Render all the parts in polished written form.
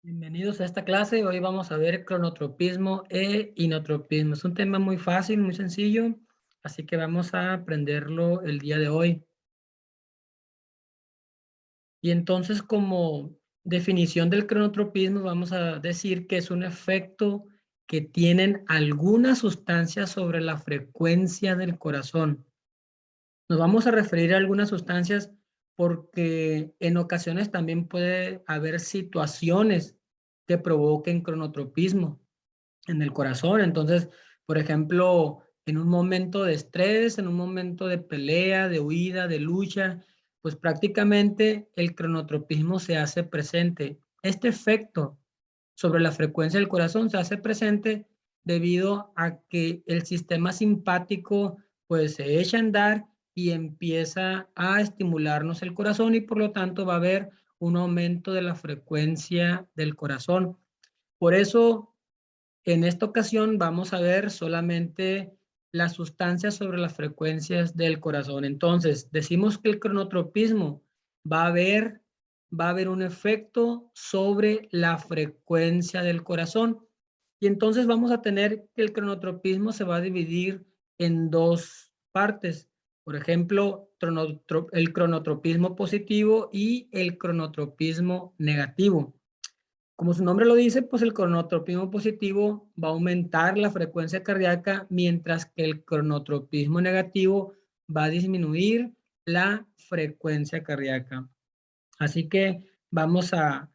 Bienvenidos a esta clase. Hoy vamos a ver cronotropismo e inotropismo. Es un tema muy fácil, muy sencillo, así que vamos a aprenderlo el día de hoy. Y entonces, como definición del cronotropismo, vamos a decir que es un efecto que tienen algunas sustancias sobre la frecuencia del corazón. Nos vamos a referir a algunas sustancias porque en ocasiones también puede haber situaciones que provoquen cronotropismo en el corazón. Entonces, por ejemplo, en un momento de estrés, en un momento de pelea, de huida, de lucha, pues prácticamente el cronotropismo se hace presente. Este efecto sobre la frecuencia del corazón se hace presente debido a que el sistema simpático pues se echa a andar y empieza a estimularnos el corazón y por lo tanto va a haber un aumento de la frecuencia del corazón. Por eso en esta ocasión vamos a ver solamente las sustancias sobre las frecuencias del corazón. Entonces, decimos que el cronotropismo va a haber, va a haber un efecto sobre la frecuencia del corazón. Y entonces vamos a tener que el cronotropismo se va a dividir en dos partes. Por ejemplo, el cronotropismo positivo y el cronotropismo negativo. Como su nombre lo dice, pues el cronotropismo positivo va a aumentar la frecuencia cardíaca, mientras que el cronotropismo negativo va a disminuir la frecuencia cardíaca. Así que vamos a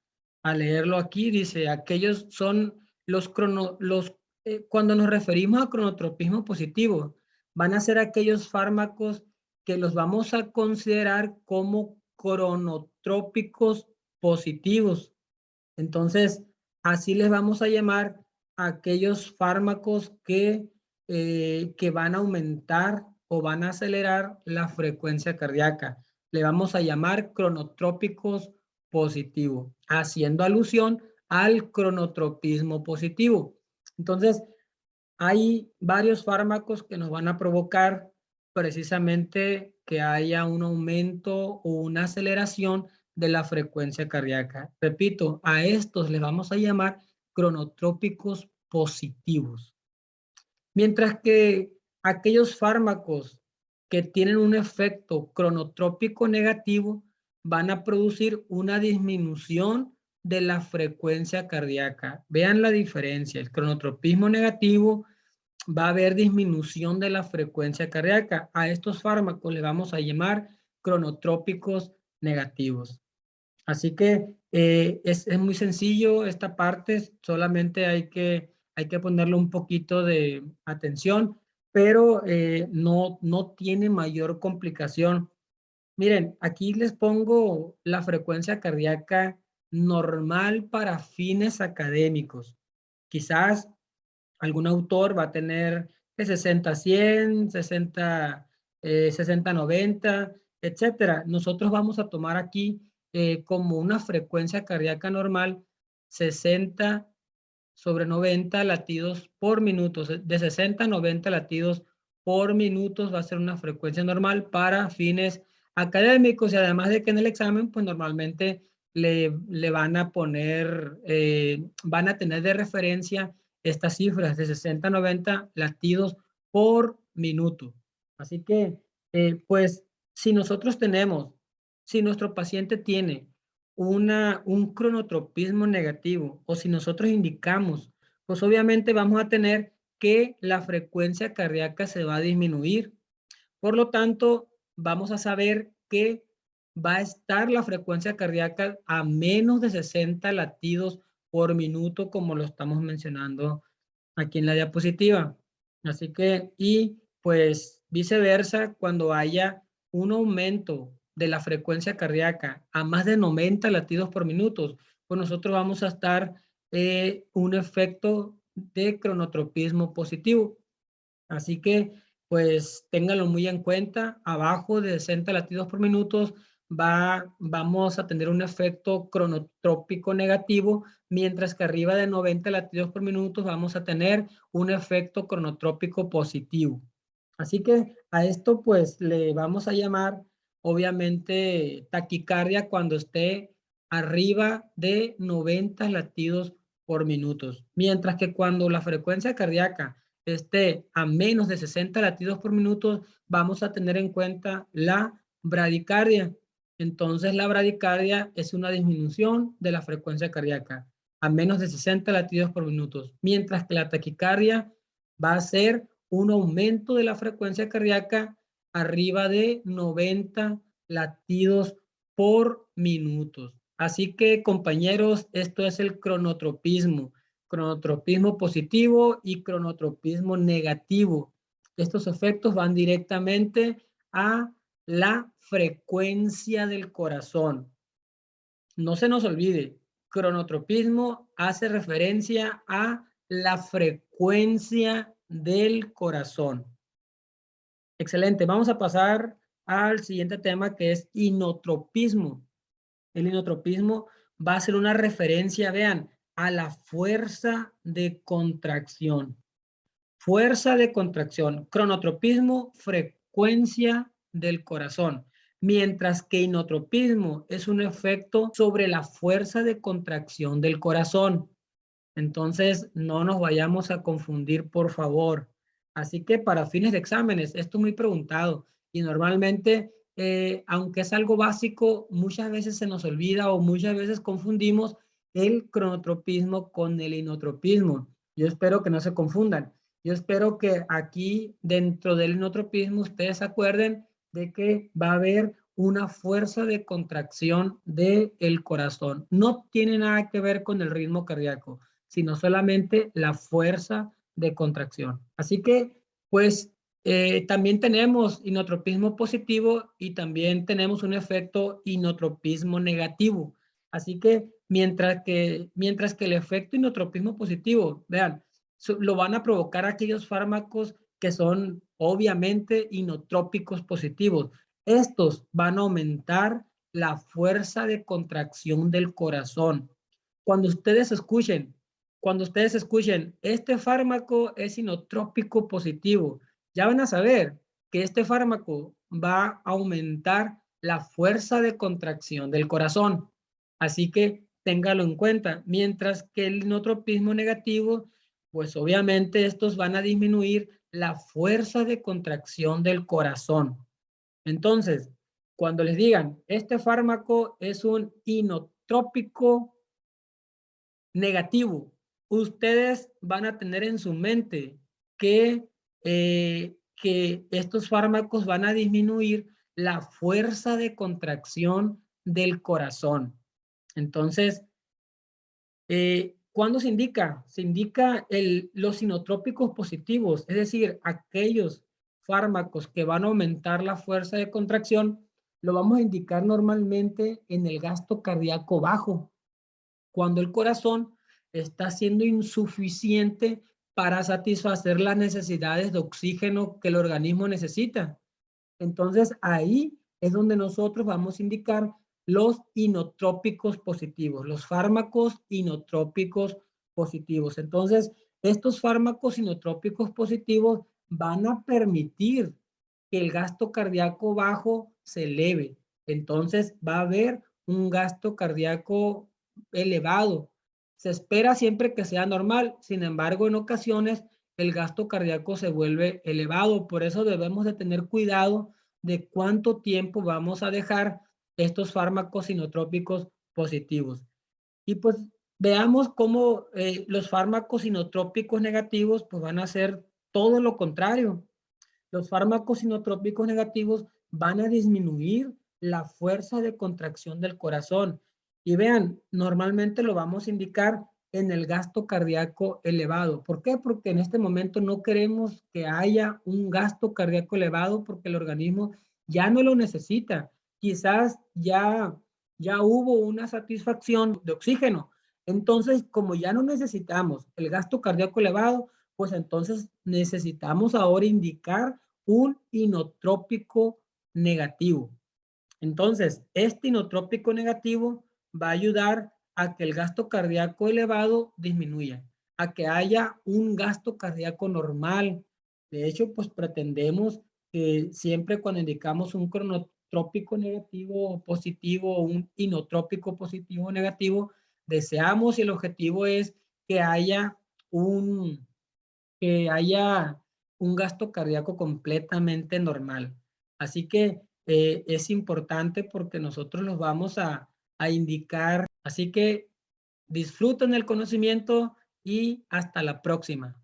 leerlo aquí. Dice, aquellos son cuando nos referimos a cronotropismo positivo, van a ser aquellos fármacos que los vamos a considerar como cronotrópicos positivos. Entonces, así les vamos a llamar a aquellos fármacos que van a aumentar o van a acelerar la frecuencia cardíaca. Le vamos a llamar cronotrópicos positivos, haciendo alusión al cronotropismo positivo. Entonces, hay varios fármacos que nos van a provocar precisamente que haya un aumento o una aceleración de la frecuencia cardíaca. Repito, a estos les vamos a llamar cronotrópicos positivos. Mientras que aquellos fármacos que tienen un efecto cronotrópico negativo van a producir una disminución de la frecuencia cardíaca. Vean la diferencia. El cronotropismo negativo va a haber disminución de la frecuencia cardíaca. A estos fármacos le vamos a llamar cronotrópicos negativos. Así que es muy sencillo esta parte, solamente hay que ponerle un poquito de atención, pero no tiene mayor complicación. Miren, aquí les pongo la frecuencia cardíaca normal para fines académicos. Quizás algún autor va a tener de 60 a 100, 60, 60 a 90, etcétera. Nosotros vamos a tomar aquí como una frecuencia cardíaca normal 60 sobre 90 latidos por minuto. De 60 a 90 latidos por minuto va a ser una frecuencia normal para fines académicos y además de que en el examen pues normalmente le van a poner, van a tener de referencia estas cifras de 60 a 90 latidos por minuto. Así que, pues, si nosotros tenemos, si nuestro paciente tiene un cronotropismo negativo o si nosotros indicamos, pues obviamente vamos a tener que la frecuencia cardíaca se va a disminuir. Por lo tanto, vamos a saber que va a estar la frecuencia cardíaca a menos de 60 latidos por minuto, como lo estamos mencionando aquí en la diapositiva. Así que, y pues viceversa, cuando haya un aumento de la frecuencia cardíaca a más de 90 latidos por minuto, pues nosotros vamos a estar un efecto de cronotropismo positivo. Así que, pues, ténganlo muy en cuenta. Abajo de 60 latidos por minuto vamos a tener un efecto cronotrópico negativo, mientras que arriba de 90 latidos por minuto vamos a tener un efecto cronotrópico positivo. Así que a esto, pues, le vamos a llamar, obviamente, taquicardia cuando esté arriba de 90 latidos por minuto. Mientras que cuando la frecuencia cardíaca esté a menos de 60 latidos por minuto, vamos a tener en cuenta la bradicardia. Entonces, la bradicardia es una disminución de la frecuencia cardíaca a menos de 60 latidos por minuto, mientras que la taquicardia va a ser un aumento de la frecuencia cardíaca arriba de 90 latidos por minuto. Así que, compañeros, esto es el cronotropismo. Cronotropismo positivo y cronotropismo negativo. Estos efectos van directamente a la frecuencia del corazón. No se nos olvide, cronotropismo hace referencia a la frecuencia del corazón. Excelente, vamos a pasar al siguiente tema, que es inotropismo. El inotropismo va a ser una referencia, vean, a la fuerza de contracción. Fuerza de contracción. Cronotropismo, frecuencia del corazón. Mientras que inotropismo es un efecto sobre la fuerza de contracción del corazón. Entonces, no nos vayamos a confundir, por favor. Así que para fines de exámenes, esto es muy preguntado. Y normalmente, aunque es algo básico, muchas veces se nos olvida o muchas veces confundimos el cronotropismo con el inotropismo. Yo espero que no se confundan. Yo espero que aquí, dentro del inotropismo, ustedes se acuerden de que va a haber una fuerza de contracción del corazón. No tiene nada que ver con el ritmo cardíaco, sino solamente la fuerza de contracción. Así que, pues, también tenemos inotropismo positivo y también tenemos un efecto inotropismo negativo. Así que mientras que el efecto inotropismo positivo, vean, lo van a provocar aquellos fármacos que son obviamente inotrópicos positivos. Estos van a aumentar la fuerza de contracción del corazón. Cuando ustedes escuchen este fármaco es inotrópico positivo, ya van a saber que este fármaco va a aumentar la fuerza de contracción del corazón. Así que téngalo en cuenta. Mientras que el inotropismo negativo, pues obviamente estos van a disminuir la fuerza de contracción del corazón. Entonces, cuando les digan, este fármaco es un inotrópico negativo, ustedes van a tener en su mente que estos fármacos van a disminuir la fuerza de contracción del corazón. Entonces, ¿cuándo se indica? Se indica los sinotrópicos positivos, es decir, aquellos fármacos que van a aumentar la fuerza de contracción, lo vamos a indicar normalmente en el gasto cardíaco bajo, cuando el corazón está siendo insuficiente para satisfacer las necesidades de oxígeno que el organismo necesita. Entonces, ahí es donde nosotros vamos a indicar los inotrópicos positivos, los fármacos inotrópicos positivos. Entonces, estos fármacos inotrópicos positivos van a permitir que el gasto cardíaco bajo se eleve. Entonces, va a haber un gasto cardíaco elevado. Se espera siempre que sea normal, sin embargo, en ocasiones el gasto cardíaco se vuelve elevado. Por eso debemos de tener cuidado de cuánto tiempo vamos a dejar estos fármacos inotrópicos positivos. Y pues veamos cómo los fármacos inotrópicos negativos pues van a ser todo lo contrario. Los fármacos inotrópicos negativos van a disminuir la fuerza de contracción del corazón. Y vean, normalmente lo vamos a indicar en el gasto cardíaco elevado. ¿Por qué? Porque en este momento no queremos que haya un gasto cardíaco elevado porque el organismo ya no lo necesita. Quizás ya hubo una satisfacción de oxígeno. Entonces, como ya no necesitamos el gasto cardíaco elevado, pues entonces necesitamos ahora indicar un inotrópico negativo. Entonces, este inotrópico negativo va a ayudar a que el gasto cardíaco elevado disminuya, a que haya un gasto cardíaco normal. De hecho, pues pretendemos que siempre cuando indicamos un trópico negativo o positivo o un inotrópico positivo o negativo, deseamos y el objetivo es que haya que haya un gasto cardíaco completamente normal. Así que es importante porque nosotros los vamos a indicar. Así que disfruten el conocimiento y hasta la próxima.